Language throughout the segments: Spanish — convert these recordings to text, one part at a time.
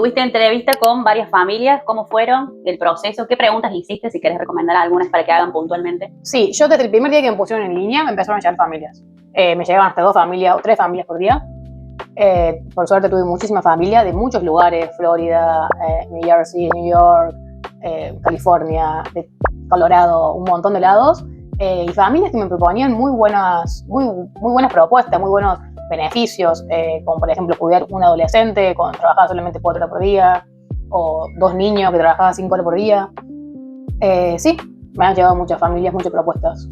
Tuviste entrevista con varias familias, ¿cómo fueron el proceso? ¿Qué preguntas hiciste? Si querés recomendar algunas para que hagan puntualmente. Sí, yo desde el primer día que me pusieron en línea me empezaron a llegar familias. Me llegaban hasta 2 familias o 3 familias por día. Por suerte tuve muchísima familia de muchos lugares, Florida, New Jersey, New York, California, Colorado, un montón de lados. Y familias que me proponían muy buenas propuestas, muy buenos beneficios, como por ejemplo cuidar un adolescente cuando trabajaba solamente 4 horas por día, o 2 niños que trabajaban 5 horas por día. Sí, me han llegado muchas familias, muchas propuestas.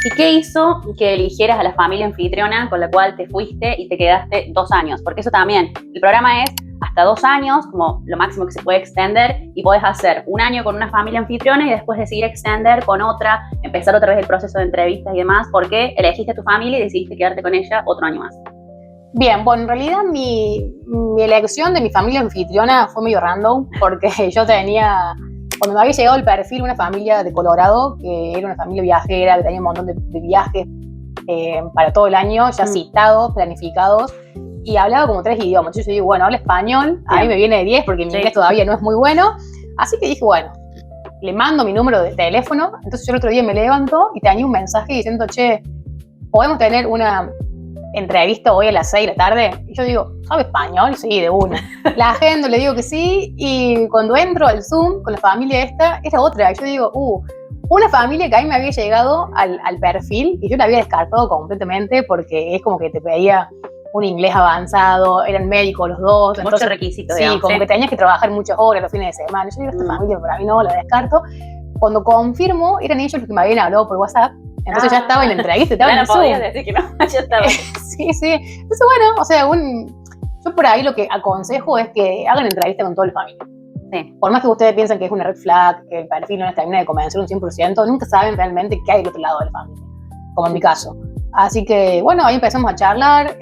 ¿Y qué hizo que eligieras a la familia anfitriona con la cual te fuiste y te quedaste 2 años? Porque eso también, el programa es hasta 2 años, como lo máximo que se puede extender, y podés hacer 1 año con una familia anfitriona y después decidir extender con otra, empezar otra vez el proceso de entrevistas y demás, porque elegiste a tu familia y decidiste quedarte con ella otro año más. Bien, bueno, en realidad mi elección de mi familia anfitriona fue medio random, porque yo tenía, cuando me había llegado el perfil, una familia de Colorado, que era una familia viajera, que tenía un montón de viajes para todo el año, ya citados, planificados, y hablaba como 3 idiomas. Entonces yo digo, bueno, habla español, a mí me viene de 10 porque mi inglés todavía no es muy bueno, así que dije, bueno, le mando mi número de teléfono. Entonces yo el otro día me levanto y tenía un mensaje diciendo, che, ¿podemos tener una entrevista hoy a las 6 de la tarde? Y yo digo, ¿sabe español? Sí, de una. La agendo, le digo que sí, y cuando entro al Zoom con la familia esta, era otra. Y yo digo, una familia que a mí me había llegado al perfil y yo la había descartado completamente porque es como que te pedía un inglés avanzado, eran médicos los dos. Muchos requisitos, sí, digamos, como que tenías que trabajar muchas horas los fines de semana. Yo digo, esta familia para mí no, la descarto. Cuando confirmo, eran ellos los que me habían hablado por WhatsApp. Entonces ya estaba en la entrevista, estaba en el Zoom. No podías decir que no, ya estaba. Sí. Entonces, bueno, o sea, yo por ahí lo que aconsejo es que hagan entrevista con toda la familia. Sí. Por más que ustedes piensen que es una red flag, que el perfil no les termina de convencer un 100%, nunca saben realmente qué hay del otro lado de la familia, como en mi caso. Así que, bueno, ahí empezamos a charlar.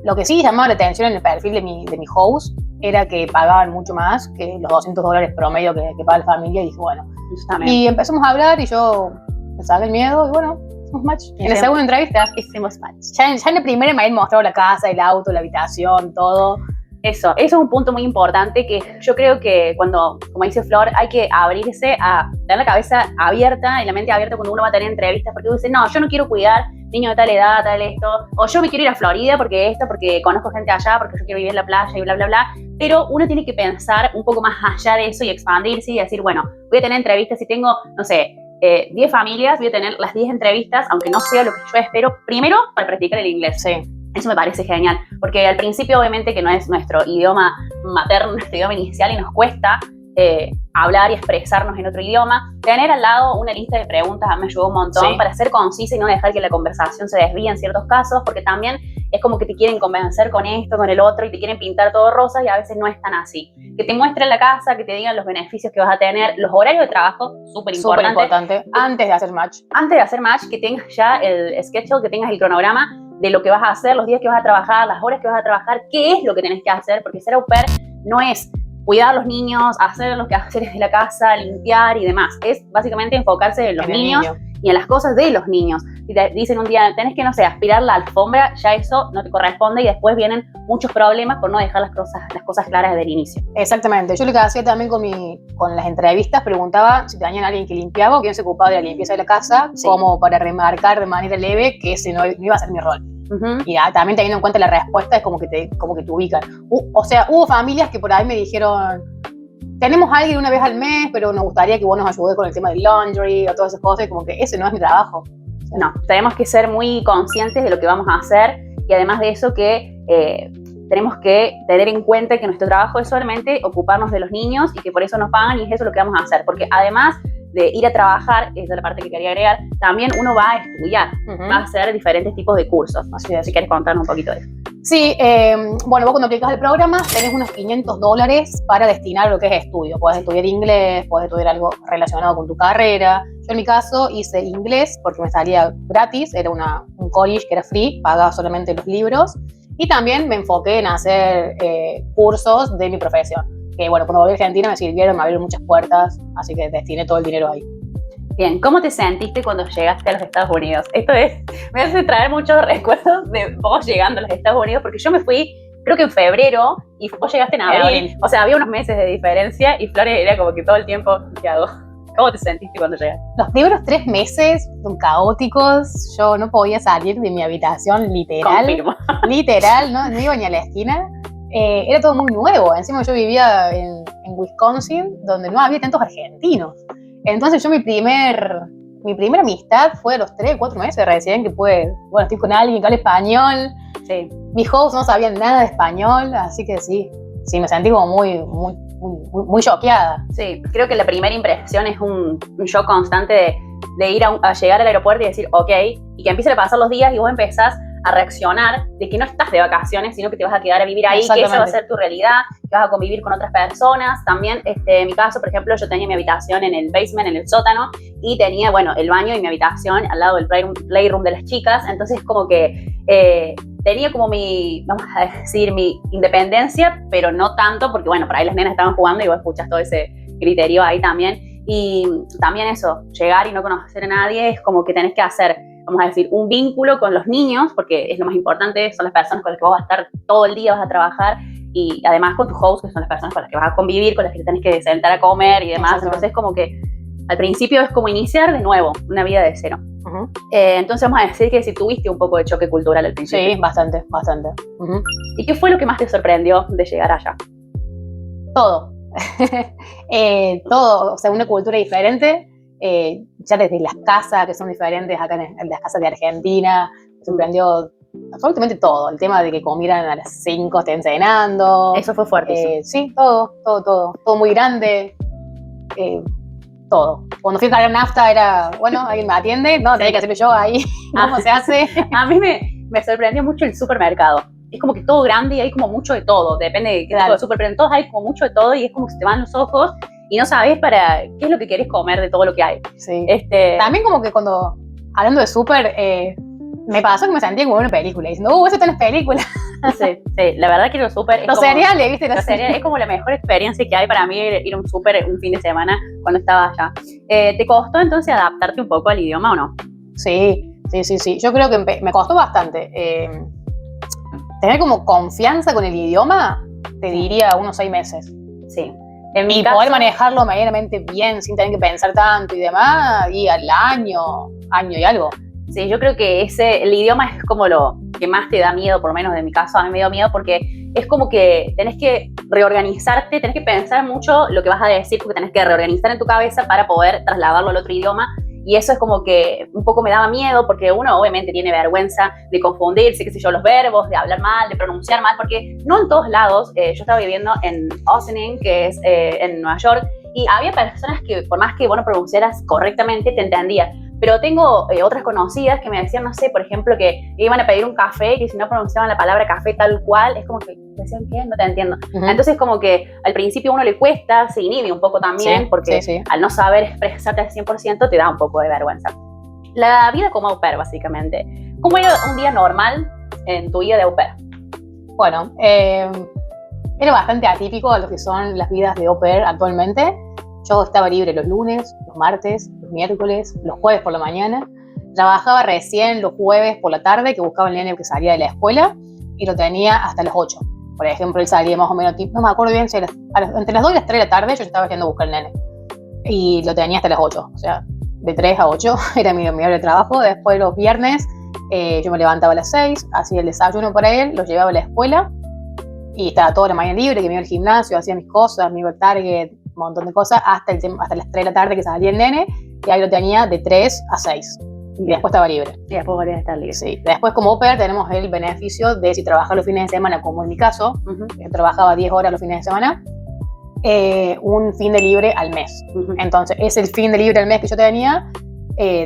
Lo que sí llamaba la atención en el perfil de mi host era que pagaban mucho más que los $200 promedio que paga la familia. Y dije, bueno, y empezamos a hablar y yo me saqué el miedo y bueno, hicimos match. En la segunda entrevista hicimos match. Ya en la primera me habían mostrado la casa, el auto, la habitación, todo. Eso es un punto muy importante que yo creo que cuando, como dice Flor, hay que abrirse a tener la cabeza abierta y la mente abierta cuando uno va a tener entrevistas, porque uno dice, no, yo no quiero cuidar niños de tal edad, tal esto, o yo me quiero ir a Florida porque conozco gente allá, porque yo quiero vivir en la playa y bla, bla, bla, pero uno tiene que pensar un poco más allá de eso y expandirse y decir, bueno, voy a tener entrevistas, si tengo, no sé, 10 familias, voy a tener las 10 entrevistas, aunque no sea lo que yo espero, primero para practicar el inglés. Sí. Eso me parece genial, porque al principio obviamente que no es nuestro idioma materno, nuestro idioma inicial y nos cuesta hablar y expresarnos en otro idioma. Tener al lado una lista de preguntas me ayudó un montón para ser concisa y no dejar que la conversación se desvíe en ciertos casos, porque también es como que te quieren convencer con esto, con el otro y te quieren pintar todo rosa y a veces no es tan así. Que te muestren la casa, que te digan los beneficios que vas a tener, los horarios de trabajo, súper importante. Antes de hacer match. Antes de hacer match, que tengas ya el schedule, que tengas el cronograma de lo que vas a hacer, los días que vas a trabajar, las horas que vas a trabajar, qué es lo que tenés que hacer, porque ser au pair no es cuidar a los niños, hacer los quehaceres de la casa, limpiar y demás. Es básicamente enfocarse en los niños y en las cosas de los niños. Si te dicen un día, tenés que, no sé, aspirar la alfombra, ya eso no te corresponde y después vienen muchos problemas por no dejar las cosas claras desde el inicio. Exactamente. Yo lo que hacía también con las entrevistas, preguntaba si tenían alguien que limpiaba o quién se ocupaba de la limpieza de la casa, como para remarcar de manera leve que ese no iba a ser mi rol. Y también teniendo en cuenta la respuesta es como que te ubican. O sea, hubo familias que por ahí me dijeron, tenemos a alguien una vez al mes, pero nos gustaría que vos nos ayudes con el tema del laundry o todas esas cosas, y como que ese no es mi trabajo. O sea, no, tenemos que ser muy conscientes de lo que vamos a hacer y además de eso que tenemos que tener en cuenta que nuestro trabajo es solamente ocuparnos de los niños y que por eso nos pagan y es eso lo que vamos a hacer, porque además de ir a trabajar, esa es la parte que quería agregar, también uno va a estudiar, va a hacer diferentes tipos de cursos. Así que si quieres contarnos un poquito de eso. Sí, bueno, vos cuando aplicas el programa tenés unos $500 para destinar a lo que es estudio. Podés estudiar inglés, podés estudiar algo relacionado con tu carrera. Yo en mi caso hice inglés porque me salía gratis, era un college que era free, pagaba solamente los libros. Y también me enfoqué en hacer cursos de mi profesión. Que bueno, cuando volví a Argentina me sirvieron, me abrieron muchas puertas, así que destiné todo el dinero ahí. Bien, ¿cómo te sentiste cuando llegaste a los Estados Unidos? Me hace traer muchos recuerdos de vos llegando a los Estados Unidos, porque yo me fui, creo que en febrero, y vos llegaste en En abril. abril. O sea, había unos meses de diferencia y Flores era como que todo el tiempo, ¿qué hago? ¿Cómo te sentiste cuando llegaste? Los primeros 3 meses son caóticos. Yo no podía salir de mi habitación, literal. Confirmo. Literal, no iba ni a la esquina. Era todo muy nuevo. Encima yo vivía en Wisconsin, donde no había tantos argentinos. Entonces yo mi primera amistad fue a los 3 o 4 meses recién que pude, bueno, estoy con alguien que habla español. Sí. Mis hosts no sabían nada de español, así que sí, me sentí como muy choqueada. Sí, creo que la primera impresión es un shock constante de ir a llegar al aeropuerto y decir, ok, y que empiecen a pasar los días y vos empezás a reaccionar de que no estás de vacaciones, sino que te vas a quedar a vivir ahí, que esa va a ser tu realidad, que vas a convivir con otras personas. También, en mi caso, por ejemplo, yo tenía mi habitación en el basement, en el sótano, y tenía, bueno, el baño y mi habitación al lado del playroom de las chicas, entonces como que tenía como vamos a decir, mi independencia, pero no tanto, porque bueno, por ahí las nenas estaban jugando y vos escuchas todo ese criterio ahí también. Y también eso, llegar y no conocer a nadie, es como que tenés que hacer, vamos a decir, un vínculo con los niños, porque es lo más importante, son las personas con las que vos vas a estar todo el día, vas a trabajar, y además con tus hosts, que son las personas con las que vas a convivir, con las que tenés que sentar a comer y demás. Entonces como que al principio es como iniciar de nuevo una vida de cero. Uh-huh. Entonces vamos a decir que si tuviste un poco de choque cultural al principio. Sí, bastante. Uh-huh. ¿Y qué fue lo que más te sorprendió de llegar allá? Todo. Todo, o sea, una cultura diferente, ya desde las casas que son diferentes acá en las casas de Argentina, me sorprendió absolutamente todo, el tema de que comieran a las 5 estén cenando. Eso fue fuerte. Sí, todo muy grande, todo. Cuando fui a cargar nafta era, bueno, ¿alguien me atiende? No, tenía que hacerlo yo ahí, ¿cómo se hace? A mí me sorprendió mucho el supermercado. Es como que todo grande y hay como mucho de todo, depende de qué tipo de super, pero en todos hay como mucho de todo y es como que se te van los ojos y no sabes para qué es lo que quieres comer de todo lo que hay. Sí. También como que cuando, hablando de súper, me pasó que me sentía como en una película, diciendo, eso está en las películas. Sí, la verdad que los súper... Los cereales, ¿viste? Los cereales es como la mejor experiencia que hay para mí ir a un súper un fin de semana cuando estaba allá. ¿Te costó entonces adaptarte un poco al idioma o no? Sí. Yo creo que me costó bastante. Tener como confianza con el idioma, te diría unos 6 meses. Sí. Y poder manejarlo medianamente bien, sin tener que pensar tanto y demás, y al año y algo. Sí, yo creo que el idioma es como lo que más te da miedo, por lo menos en mi caso a mí me dio miedo porque es como que tenés que reorganizarte, tenés que pensar mucho lo que vas a decir porque tenés que reorganizar en tu cabeza para poder trasladarlo al otro idioma. Y eso es como que un poco me daba miedo porque uno obviamente tiene vergüenza de confundirse, qué sé yo, los verbos, de hablar mal, de pronunciar mal, porque no en todos lados. Yo estaba viviendo en Ossining, que es en Nueva York, y había personas que por más que vos no pronunciaras correctamente, te entendían. Pero tengo otras conocidas que me decían, no sé, por ejemplo, que iban a pedir un café y que si no pronunciaban la palabra café tal cual, es como que decían, ¿qué? No te entiendo. Uh-huh. Entonces como que al principio a uno le cuesta, se inhibe un poco también, porque al no saber expresarte al 100% te da un poco de vergüenza. La vida como au pair, básicamente. ¿Cómo era un día normal en tu vida de au pair? Bueno, era bastante atípico a lo que son las vidas de au pair actualmente. Yo estaba libre los lunes, los martes, los miércoles, los jueves por la mañana. Trabajaba recién los jueves por la tarde, que buscaba el nene que salía de la escuela, y lo tenía hasta las 8. Por ejemplo, él salía más o menos, no me acuerdo bien, si entre las 2 y las 3 de la tarde yo estaba yendo a buscar al nene. Y lo tenía hasta las 8, o sea, de 3 a 8 era mi hora de trabajo. Después los viernes yo me levantaba a las 6, hacía el desayuno para él, lo llevaba a la escuela, y estaba toda la mañana libre, que me iba al gimnasio, hacía mis cosas, me iba al Target, un montón de cosas, hasta las 3 de la tarde que salía el nene, y ahí lo tenía de 3 a 6. Y después estaba libre. Y después volvías a estar libre. Sí. Después, como au pair, tenemos el beneficio de si trabajas los fines de semana, como en mi caso, yo trabajaba 10 horas los fines de semana, un fin de libre al mes. Entonces, es el fin de libre al mes que yo tenía,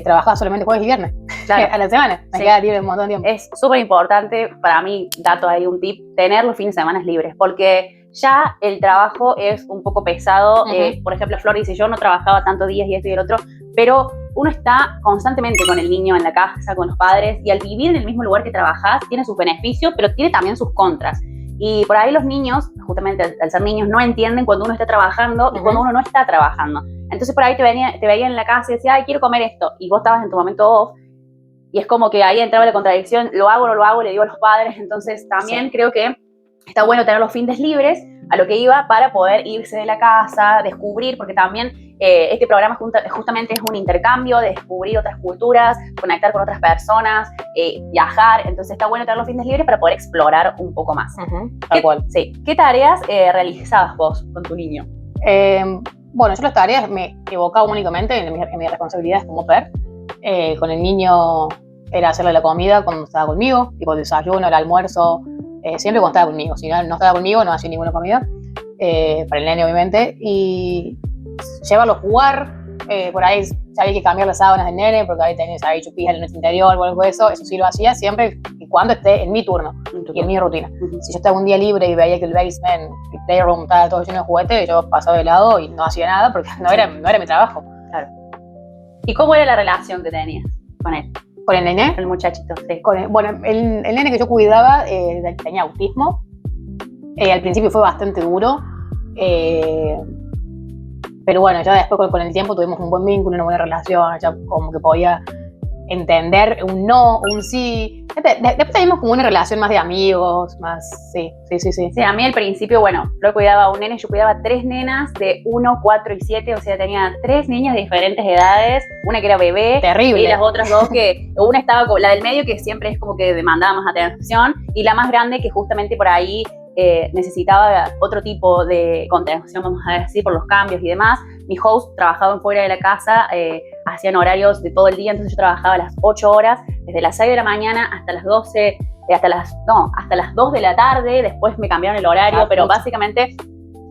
trabajaba solamente jueves y viernes. Claro. A la semana. Me quedaba libre un montón de tiempo. Es súper importante, para mí, dato ahí un tip, tener los fines de semana libres, porque ya el trabajo es un poco pesado. Por ejemplo, Flor dice, yo no trabajaba tantos días y esto y el otro, pero uno está constantemente con el niño en la casa, con los padres, y al vivir en el mismo lugar que trabajás, tiene sus beneficios, pero tiene también sus contras. Y por ahí los niños, justamente al ser niños, no entienden cuando uno está trabajando y cuando uno no está trabajando. Entonces por ahí te veía en la casa y decía, ay, quiero comer esto, y vos estabas en tu momento off, y es como que ahí entraba la contradicción, lo hago o no lo hago, le digo a los padres. Entonces también creo que está bueno tener los fines libres, a lo que iba, para poder irse de la casa, descubrir, porque también este programa justamente es un intercambio, de descubrir otras culturas, conectar con otras personas, viajar. Entonces está bueno tener los fines libres para poder explorar un poco más. Tal cual. Sí. ¿Qué tareas realizabas vos con tu niño? Bueno, yo las tareas me evocaba únicamente en mis responsabilidades como PER. Con el niño era hacerle la comida cuando estaba conmigo, tipo el desayuno, el almuerzo, siempre cuando estaba conmigo. Si no estaba conmigo, no hacía ninguna comida, para el nene obviamente, y llevarlo a jugar. Por ahí había que cambiar las sábanas del nene porque ahí tenés ahí chupillas en el interior o algo de eso. Eso sí lo hacía siempre y cuando esté en mi turno y en mi rutina. Si yo estaba un día libre y veía que el basement, el playroom estaba todo lleno de juguetes, yo pasaba de lado y no hacía nada porque no era mi trabajo. Claro. ¿Y cómo era la relación que tenías con él? ¿Con el nene? El muchachito, sí. Bueno, el nene que yo cuidaba tenía autismo. Al principio fue bastante duro. Pero bueno, ya después con el tiempo tuvimos un buen vínculo, una buena relación, ya como que podía entender un no, un sí. Después tuvimos como una relación más de amigos, más, sí. Sí, a mí al principio, bueno, yo cuidaba a un nene, yo cuidaba 3 nenas de 1, 4 y 7, o sea, tenía 3 niñas de diferentes edades, una que era bebé. Terrible. Y las otras 2 que, una estaba, la del medio que siempre es como que demandaba más atención, y la más grande que justamente por ahí necesitaba otro tipo de contención, vamos a decir, por los cambios y demás. Mi host trabajaba fuera de la casa, hacían horarios de todo el día, entonces yo trabajaba las 8 horas, desde las 6 de la mañana hasta las 12, hasta las 2 de la tarde, después me cambiaron el horario, pero básicamente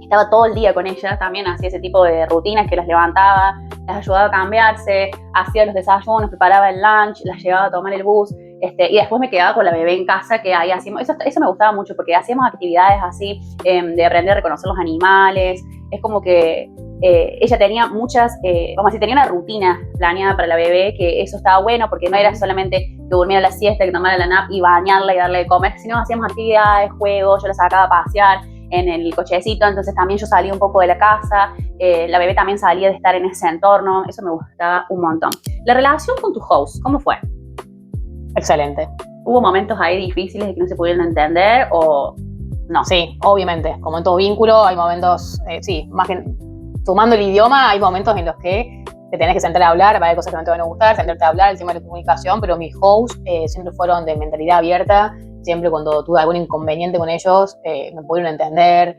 estaba todo el día con ellas, también hacía ese tipo de rutinas que las levantaba, las ayudaba a cambiarse, hacía los desayunos, preparaba el lunch, las llevaba a tomar el bus, y después me quedaba con la bebé en casa, que ahí hacíamos, eso me gustaba mucho, porque hacíamos actividades así, de aprender a reconocer los animales. Es como que ella tenía muchas, vamos a decir, tenía una rutina planeada para la bebé, que eso estaba bueno, porque no era solamente que durmiera la siesta, que tomara la nap y bañarla y darle de comer, sino hacíamos actividades, juegos, yo la sacaba a pasear en el cochecito, entonces también yo salía un poco de la casa, la bebé también salía de estar en ese entorno, eso me gustaba un montón. La relación con tu host, ¿cómo fue? Excelente. ¿Hubo momentos ahí difíciles de que no se pudieron entender o no? Sí, obviamente, como en todo vínculo hay momentos, sí, más que sumando el idioma, hay momentos en los que te tenés que sentar a hablar, va a haber cosas que no te van a gustar, sentarte a hablar, el tema de la comunicación, pero mis hosts siempre fueron de mentalidad abierta, siempre cuando tuve algún inconveniente con ellos, me pudieron entender.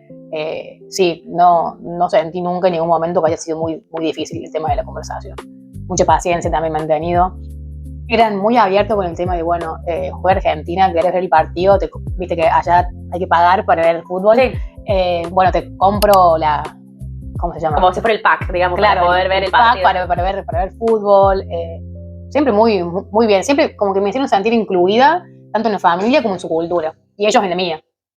Sí, no sentí nunca en ningún momento que haya sido muy, muy difícil el tema de la conversación. Mucha paciencia también me han tenido. Eran muy abiertos con el tema de, bueno, juega Argentina, querés ver el partido, viste que allá hay que pagar para ver el fútbol. Sí. Bueno, te compro ¿cómo se llama? Como si fuera el pack, digamos, claro, para poder ver el partido. Para ver fútbol. Siempre muy, muy bien. Siempre como que me hicieron sentir incluida, tanto en la familia como en su cultura. Y ellos en la mía.